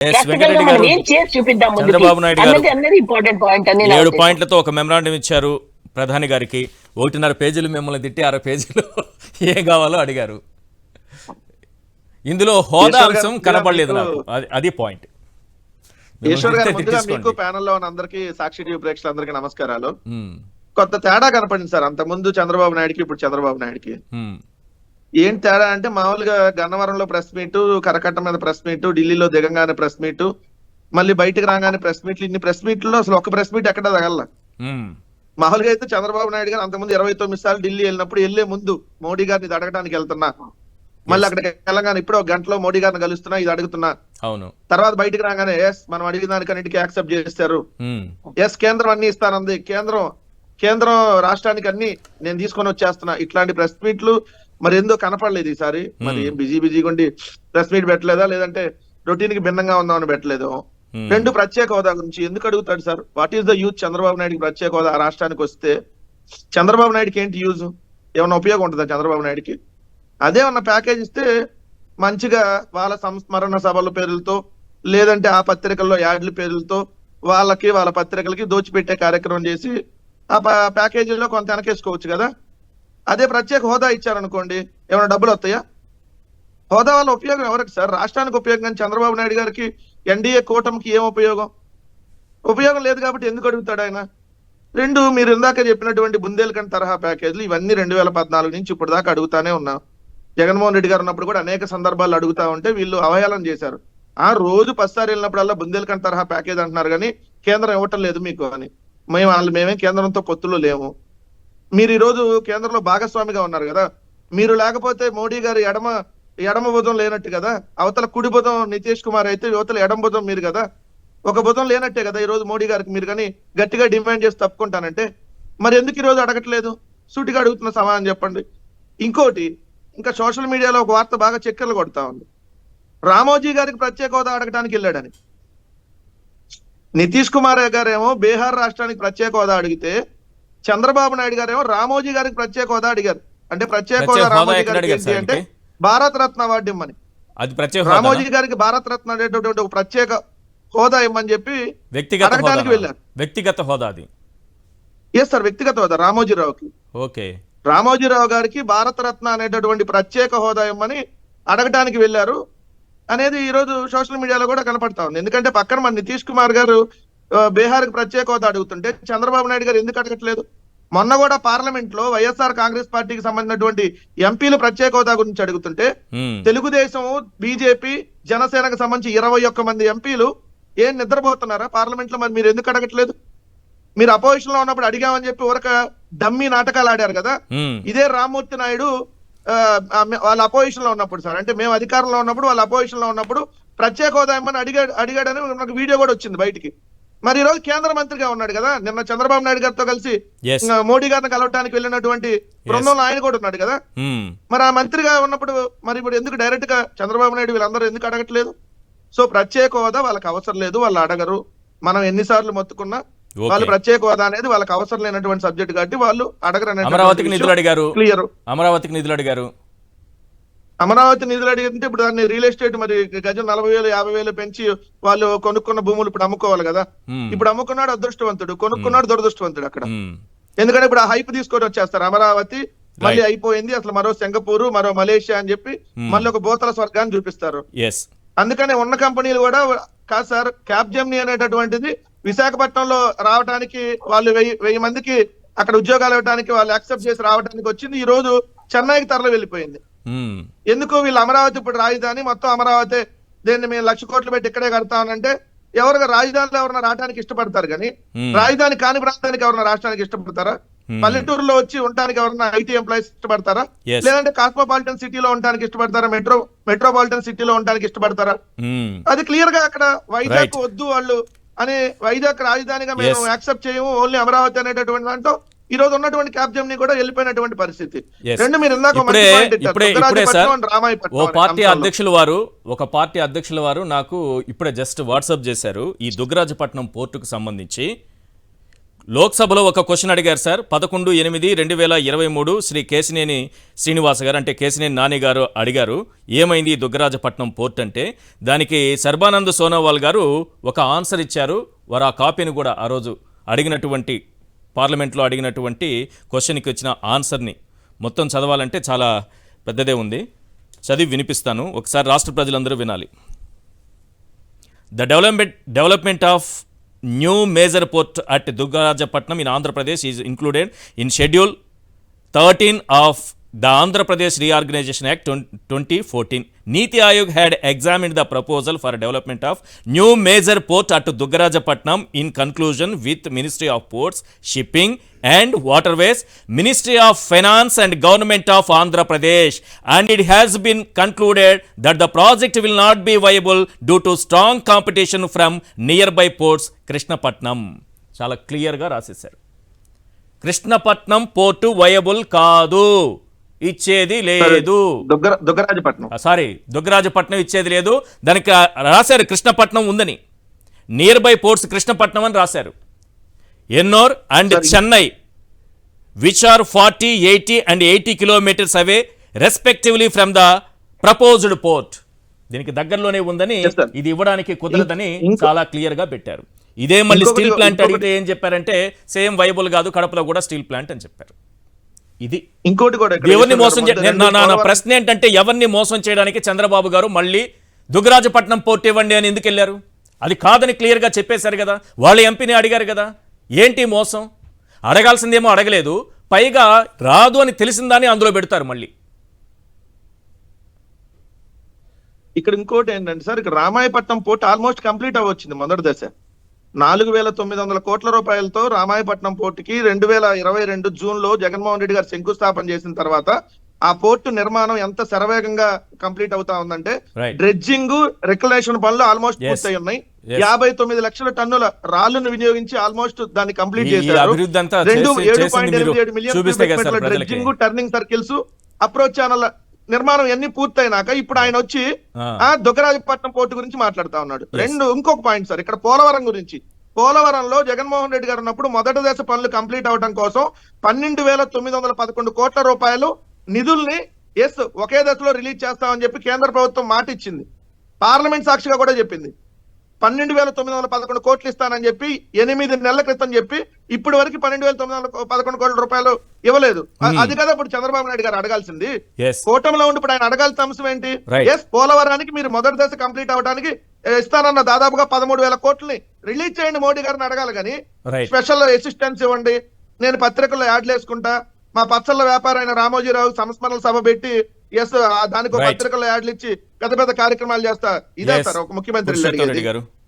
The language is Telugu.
ప్రాక్టికల్ గా మనం ఏం చేసి చూపిద్దాం ముందుకి చంద్రబాబు నాయుడు గారు అన్నది ఇంపార్టెంట్ పాయింట్ అని 7 పాయింట్లతో ఒక మెమరాండం ఇచ్చారు ప్రధాని గారికి. 1.5 పేజీలు మిమ్మల్ని తిట్టి 6 పేజీలు ఏం కావాలో అడిగారు. ఇందులో హోదా అంశం కనపడలేదు నాకు. అది పాయింట్. ఈశ్వర్ గారు, ముందుగా మీకు ప్యానెల్ లో ఉన్న అందరికీ, సాక్షి టీవీ ప్రేక్షకులందరికీ నమస్కారాలు. కొంత తేడా కనపడింది సార్ అంత ముందు చంద్రబాబు నాయుడుకి ఇప్పుడు చంద్రబాబు నాయుడుకి. ఏం తేడా అంటే, మామూలుగా గన్నవరంలో ప్రెస్ మీట్, కరకట్ట మీద ప్రెస్ మీట్, ఢిల్లీలో దిగంగానే ప్రెస్ మీట్, మళ్ళీ బయటకు రాగానే ప్రెస్ మీట్లు. ఇన్ని ప్రెస్ మీట్లో అసలు ఒక ప్రెస్ మీట్ ఎక్కడ తగల. మామూలుగా అయితే చంద్రబాబు నాయుడు గారు అంతకుముందు 29 సార్లు ఢిల్లీ వెళ్ళినప్పుడు వెళ్లే ముందు మోడీ గారిని అడగడానికి వెళ్తున్నా, మళ్ళీ అక్కడికి వెళ్ళగానే ఇప్పుడు ఒక గంటలో మోడీ గారిని కలుస్తున్నా, ఇది అడుగుతున్నా. అవును. తర్వాత బయటకు రాగానే ఎస్ మనం అడిగిన దానికన్నిటికీ యాక్సెప్ట్ చేస్తారు, ఎస్ కేంద్రం అన్ని ఇస్తానంది, కేంద్రం రాష్ట్రానికి అన్ని నేను తీసుకొని వచ్చేస్తున్నా. ఇట్లాంటి ప్రెస్ మీట్లు మరి ఎందుకు కనపడలేదు ఈసారి. మరి బిజీగా ఉండి ప్రెస్ మీట్ పెట్టలేదా, లేదంటే రొటీన్ కి భిన్నంగా ఉందామని పెట్టలేదు. 2 ప్రత్యేక హోదా గురించి ఎందుకు అడుగుతాడు sir? What is the use? Chandrababu నాయుడుకి ప్రత్యేక హోదా రాష్ట్రానికి వస్తే చంద్రబాబు నాయుడుకి ఏంటి యూజ్? ఏమన్నా ఉపయోగం ఉంటుందా చంద్రబాబు నాయుడుకి? అదే ఉన్న ప్యాకేజ్ ఇస్తే మంచిగా వాళ్ళ సంస్మరణ సభల పేర్లతో, లేదంటే ఆ పత్రికల్లో యాడ్ల పేర్లతో వాళ్ళ పత్రికలకి దోచిపెట్టే కార్యక్రమం చేసి ఆ ప్యాకేజీలో కొంత వెనకేసుకోవచ్చు కదా. అదే ప్రత్యేక హోదా ఇచ్చారనుకోండి, ఏమైనా డబ్బులు వస్తాయా? హోదా వల్ల ఉపయోగం ఎవరికి సార్? రాష్ట్రానికి ఉపయోగం. కానీ చంద్రబాబు నాయుడు గారికి, ఎన్డీఏ కూటమికి ఏం ఉపయోగం లేదు. కాబట్టి ఎందుకు అడుగుతాడు ఆయన? 2, మీరు ఇందాక చెప్పినటువంటి బుందేల్ఖండ్ తరహా ప్యాకేజీలు, ఇవన్నీ 2014 నుంచి ఇప్పుడు దాకా అడుగుతానే ఉన్నాం. జగన్మోహన్ రెడ్డి గారు ఉన్నప్పుడు కూడా అనేక సందర్భాలు అడుగుతా ఉంటే వీళ్ళు అవహేళన చేశారు. ఆ రోజు 10 సార్లు వెళ్ళినప్పుడల్లా బుందేల్ఖండ్ తరహా ప్యాకేజ్ అంటున్నారు, కానీ కేంద్రం ఇవ్వటం లేదు మీకు అని. మేమే కేంద్రంతో పొత్తులో లేము. మీరు ఈ రోజు కేంద్రంలో భాగస్వామిగా ఉన్నారు కదా. మీరు లేకపోతే మోడీ గారు ఎడమ భుజం లేనట్టు కదా. అవతల కుడి భుజం నితీష్ కుమార్ అయితే యువతల ఎడమ భుజం మీరు కదా. ఒక భుజం లేనట్టే కదా ఈ రోజు మోడీ గారికి. మీరు కానీ గట్టిగా డిమాండ్ చేసి తప్పుకుంటానంటే మరి ఎందుకు ఈ రోజు అడగట్లేదు? సూటిగా అడుగుతున్న సమాధానం చెప్పండి. ఇంకోటి, ఇంకా సోషల్ మీడియాలో ఒక వార్త బాగా చక్కెరలు కొడతా ఉంది. రామోజీ గారికి ప్రత్యేక హోదా అడగడానికి వెళ్ళాడని. నితీష్ కుమార్ గారేమో బీహార్ రాష్ట్రానికి ప్రత్యేక హోదా అడిగితే, చంద్రబాబు నాయుడు గారేమో రామోజీ గారికి ప్రత్యేక హోదా అడిగారు. అంటే ప్రత్యేక హోదా రామోజీ గారికి ఏంటి అంటే భారత రత్న అవార్డు ఇమ్మని. రామోజీ గారికి భారత రత్న అనేటటువంటి ఒక ప్రత్యేక హోదా ఇమ్మని చెప్పి అడగడానికి వెళ్ళారు. వ్యక్తిగత హోదా అది. ఎస్ సార్, వ్యక్తిగత హోదా రామోజీరావుకి. ఓకే, రామోజీరావు గారికి భారత రత్న అనేటటువంటి ప్రత్యేక హోదా ఇమ్మని అడగటానికి వెళ్ళారు అనేది ఈ రోజు సోషల్ మీడియాలో కూడా కనపడతా ఉంది. ఎందుకంటే పక్కన మన నితీష్ కుమార్ గారు బీహార్కి ప్రత్యేక హోదా అడుగుతుంటే చంద్రబాబు నాయుడు గారు ఎందుకు అడగట్లేదు? మొన్న కూడా పార్లమెంట్ లో వైఎస్ఆర్ కాంగ్రెస్ పార్టీకి సంబంధించినటువంటి ఎంపీలు ప్రత్యేక హోదా గురించి అడుగుతుంటే తెలుగుదేశం, బీజేపీ, జనసేనకు సంబంధించి 21 మంది ఎంపీలు ఏం నిద్రపోతున్నారా పార్లమెంట్ లో? మరి మీరు ఎందుకు అడగట్లేదు? మీరు అపోజిషన్ లో ఉన్నప్పుడు అడిగామని చెప్పి ఊరక డమ్మీ నాటకాలు ఆడారు కదా. ఇదే రామ్మూర్తి నాయుడు వాళ్ళ అపోజిషన్ లో ఉన్నప్పుడు సార్, అంటే మేము అధికారంలో ఉన్నప్పుడు వాళ్ళ అపోజిషన్ లో ఉన్నప్పుడు ప్రత్యేక హోదా ఏమని అడిగాడని నాకు వీడియో కూడా వచ్చింది బయటికి. మరి ఈ రోజు కేంద్ర మంత్రిగా ఉన్నాడు కదా. నిన్న చంద్రబాబు నాయుడు గారితో కలిసి మోడీ గారిని కలవటానికి వెళ్ళినటువంటి బృందంలో ఆయన కూడా ఉన్నాడు కదా. మరి ఆ మంత్రిగా ఉన్నప్పుడు మరి ఇప్పుడు ఎందుకు డైరెక్ట్ గా చంద్రబాబు నాయుడు వీళ్ళందరూ ఎందుకు అడగట్లేదు? సో ప్రత్యేక హోదా వాళ్ళకి అవసరం లేదు, వాళ్ళు అడగరు. మనం ఎన్నిసార్లు మొత్తుకున్నా వాళ్ళు ప్రత్యేక హోదా అనేది వాళ్ళకి అవసరం లేనటువంటి సబ్జెక్ట్ కాబట్టి వాళ్ళు అడగరు. అమరావతికి నిధులు అడిగారు. క్లియర్. అమరావతికి నిధులు అడిగారు. అమరావతి నిధులు అడిగితే ఇప్పుడు దాన్ని రియల్ ఎస్టేట్ మరి గజం 40,000 50,000 పెంచి వాళ్ళు కొనుక్కున్న భూములు ఇప్పుడు అమ్ముకోవాలి కదా. ఇప్పుడు అమ్ముకున్నాడు అదృష్టవంతుడు, కొనుక్కున్నాడు దురదృష్టవంతుడు అక్కడ. ఎందుకంటే ఇప్పుడు ఆ హైప్ తీసుకొని వచ్చేస్తారు. అమరావతి మళ్ళీ అయిపోయింది, అసలు మరో సింగపూర్, మరో మలేషియా అని చెప్పి మళ్ళీ ఒక భూతల స్వర్గాన్ని చూపిస్తారు. అందుకనే ఉన్న కంపెనీలు కూడా కాదు సార్, క్యాప్జెమినీ అనేటటువంటిది విశాఖపట్నంలో రావడానికి వాళ్ళు 1000 మందికి అక్కడ ఉద్యోగాలు ఇవ్వడానికి వాళ్ళు యాక్సెప్ట్ చేసి రావడానికి వచ్చింది. ఈ రోజు చెన్నైకి తరలి వెళ్ళిపోయింది. ఎందుకు? వీళ్ళు అమరావతి ఇప్పుడు రాజధాని, మొత్తం అమరావతి, దీన్ని మేము 1,00,000 కోట్లు పెట్టి ఇక్కడే కడతామనంటే ఎవరుగా రాజధానిలో ఎవరన్నా రావడానికి ఇష్టపడతారు, కానీ రాజధాని కాని ప్రాంతానికి ఎవరన్నా రాష్ట్రానికి ఇష్టపడతారా? పల్లెటూరులో వచ్చి ఉండడానికి ఎవరన్నా ఐటీ ఎంప్లాయీస్ ఇష్టపడతారా? లేదంటే కాస్మోపాలిటన్ సిటీలో ఉండడానికి ఇష్టపడతారా? మెట్రోపాలిటన్ సిటీలో ఉండడానికి ఇష్టపడతారా? అది క్లియర్ గా అక్కడ వైజాగ్ వద్దు వాళ్ళు అని, వైజాగ్ రాజధానిగా మేము యాక్సెప్ట్ చేయము, ఓన్లీ అమరావతి అనేటటువంటి దాంట్లో ఈ రోజు ఉన్నటువంటి క్యాప్జెమినీ కూడా వెళ్ళిపోయినటువంటి పరిస్థితి. మీరు ఒక పార్టీ అధ్యక్షుల వారు నాకు ఇప్పుడే జస్ట్ వాట్సాప్ చేశారు. ఈ దుగ్గరాజపట్నం పోర్టుకు సంబంధించి లోక్సభలో ఒక క్వశ్చన్ అడిగారు సార్. 11/8/2023 శ్రీ కేశినేని శ్రీనివాస గారు, అంటే కేశినేని నాని గారు అడిగారు, ఏమైంది దుగ్గరాజపట్నం పోర్ట్ అంటే. దానికి సర్బానంద్ సోనోవాల్ గారు ఒక ఆన్సర్ ఇచ్చారు. వారు ఆ కాపీని కూడా ఆ రోజు అడిగినటువంటి పార్లమెంట్లో అడిగినటువంటి క్వశ్చన్కి వచ్చిన ఆన్సర్ని మొత్తం చదవాలంటే చాలా పెద్దదే ఉంది. చదివి వినిపిస్తాను, ఒకసారి రాష్ట్ర ప్రజలందరూ వినాలి. The development of new major port at Duggarajapatnam in Andhra Pradesh is included in Schedule 13 of the Andhra Pradesh Reorganization Act 2014. Niti Aayog had examined the proposal for development of new major port at Duggarajapatnam in conclusion with Ministry of Ports, Shipping and Waterways, Ministry of Finance and Government of Andhra Pradesh, and it has been concluded that the project will not be viable due to strong competition from nearby ports Krishnapatnam. చాలా క్లియర్గా రాసేశారు. కృష్ణపట్నం పోర్టు వయబుల్ కాదు, ఇచ్చేది లేదు. దుగ్గరాజపట్నం ఇచ్చేది లేదు. దానికి రాశారు కృష్ణపట్నం ఉందని, నియర్ బై పోర్ట్స్ కృష్ణపట్నం అని రాశారు. Ennore and Chennai which are 40, 80 and 80 kilometers అవే respectively from the proposed port. దీనికి దగ్గరలోనే ఉందని, ఇది ఇవ్వడానికి కుదరదని చాలా క్లియర్ గా పెట్టారు. ఇదే మళ్ళీ స్టీల్ ప్లాంట్ అడిగితే ఏం చెప్పారంటే సేమ్ వైబుల్ కాదు, కడపలో కూడా స్టీల్ ప్లాంట్ అని చెప్పారు. ఇది ఇంకోటి కూడా ఎవరిని మోసం నా ప్రశ్న ఏంటంటే, ఎవరిని మోసం చేయడానికి చంద్రబాబు గారు మళ్ళీ దుగ్గరాజపట్నం పోర్ట్ ఇవ్వండి అని ఎందుకు వెళ్ళారు? అది కాదని క్లియర్ గా చెప్పేశారు కదా. వాళ్ళ ఎంపీని అడిగారు కదా. ఏంటి మోసం? అడగాల్సిందేమో అడగలేదు, పైగా రాదు అని తెలిసిందాన్ని అందులో పెడతారు మళ్ళీ. ఇక్కడ ఇంకోటి ఏంటంటే సార్, ఇక్కడ రామాయపట్నం పోర్ట్ ఆల్మోస్ట్ కంప్లీట్ అవ్వచ్చింది. మొదటి దశ 4,900 కోట్ల రూపాయలతో రామాయపట్నం పోర్టుకి 2022 జూన్ లో జగన్మోహన్ రెడ్డి గారు శంకుస్థాపన చేసిన తర్వాత ఆ పోర్టు నిర్మాణం ఎంత శరవేగంగా కంప్లీట్ అవుతా ఉందంటే, డ్రెడ్జింగ్, రెక్యులేషన్ పనులు ఆల్మోస్ట్ పూర్తయి ఉన్నాయి. 59 లక్షల టన్నుల రాళ్లను వినియోగించి ఆల్మోస్ట్ దాన్ని కంప్లీట్ చేశారు. 7.87 million dredging, turning circles, approach channel నిర్మాణం అన్ని పూర్తయినాక ఇప్పుడు ఆయన వచ్చి దుగ్గరాజపట్నం పోర్టు గురించి మాట్లాడుతా ఉన్నాడు. ఇంకొక పాయింట్ సార్, ఇక్కడ పోలవరం గురించి. పోలవరంలో జగన్మోహన్ రెడ్డి గారు ఉన్నప్పుడు మొదటి దశ పనులు కంప్లీట్ అవడం కోసం 12,911 కోట్ల రూపాయలు నిధుల్ని ఒకే దశలో రిలీజ్ చేస్తామని చెప్పి కేంద్ర ప్రభుత్వం మాట ఇచ్చింది. పార్లమెంట్ సాక్షిగా కూడా చెప్పింది. 12,911 కోట్లు ఇస్తానని చెప్పి 8 నెలల క్రితం చెప్పి ఇప్పటి వరకు 12,911 కోట్ల రూపాయలు ఇవ్వలేదు. అది కదా ఇప్పుడు చంద్రబాబు నాయుడు గారు అడగాల్సింది. కూటమిలో ఉండి ఇప్పుడు ఆయన అడగాల్సిన అంశం ఏంటి? పోలవరానికి మీరు మొదటి దశ కంప్లీట్ అవడానికి ఇస్తానన్న దాదాపుగా 13,000 కోట్లని రిలీజ్ చేయండి మోడీ గారిని అడగాలి. కానీ స్పెషల్ అసిస్టెన్స్ ఇవ్వండి, నేను పత్రికల్లో యాడ్లు వేసుకుంటా, మా పచ్చళ్ళ వ్యాపారైన రామోజీరావు సంస్మరణ సభ పెట్టి దానికి పత్రికల్లో యాడ్లు ఇచ్చి పెద్ద పెద్ద కార్యక్రమాలు చేస్తా, ఇదే సార్ ఒక ముఖ్యమంత్రి